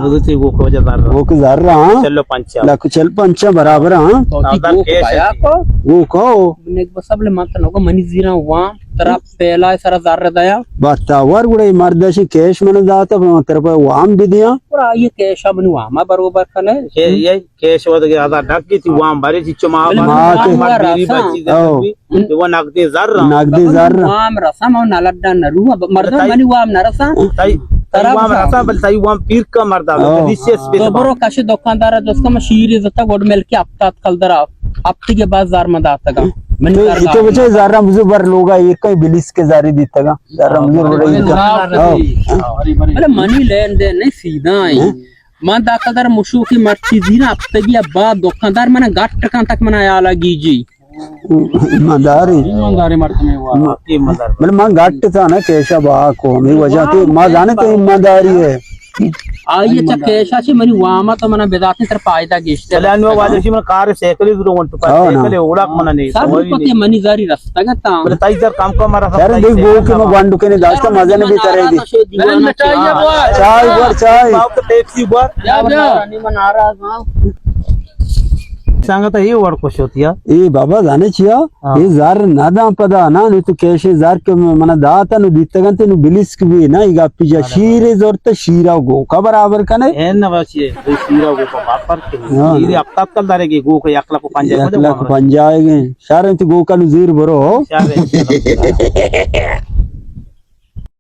बुद्धि गो को जदार वो के zarra चलो पंचा लाख चल पंचा बराबर वो को ने बसबले मात्र लोग मनी जीरा हुआ तरफ पहला सारा zarra दया बतावर गुड़े मर्दशी कैश मन जाता तेरे पे वाम भी दिया पूरा ये कैश अब नुआ मा बरोबर कने ये कैश वद के आधा ढक की थी वहां बारे चिचमा मेरी बच्ची दे वो नगदे zarra वाम रसम और नलड्डा नरू मर्द मनी वाम नरसा ताई वाम रसा बल ताई वाम पीर का मर्दा विशेष पे तो बरो काशे दुकानदार दोस्त का शीरी जता गोड मेल के हफ्ता कलदरा हफ्ते के बाद जार मदा आता का मनी इतो बचे zarra मुझे बर लोगा एक कई बिलिस के जारी दीता का zarra मुझे रोड़े अरे मनी लेन दे नहीं सीधा आई मान दाकादार मुशु की मर्ची जीना हफ्ते की बाद दुकानदार मने गाट टका तक मना आला कीजी ईमानदारी मर्द में हुआ मतलब मां गाट था ना कैशा बा को मी वजह थी मां जाने तो ईमानदारी है आइए कैशा से मनी वामा तो मना बेदाती तर पायदा गिश्ते चलानो वाले सी मन कार साइकिल दूर वंट पर साइकिल ओड़ा मन नहीं सब पते मनी जारी रास्ता का ता बोले ताई जर काम को मारा यार देख गो के मैं वांडू के ने दास्ता मजा ने भी करेगी चाय बाप तो टैक्सी बर नहीं मना रहा सांगता ही वर्ड खुश होतीया ए बाबा जाने छिया ये जार नादा पदा ना नु तो कैशे जार के मन दाता नु दित्तगंते नु बिलिस्क भी ना ಈಗ ಪಿಜಾ ಶೀರೆ ಜೊರ್ತ ಶೀರಾ ಗೋ ಬರಾबर ಕನೆ ಏನ ವಾಸಿಯೆ ಶೀರಾ ಗೋ ಬಾಪರ್ के ये अब तक कल दारेगी गो को 1 लाख पंजाब पंजाएगे शारे तो गो का नु जीर भरो शारे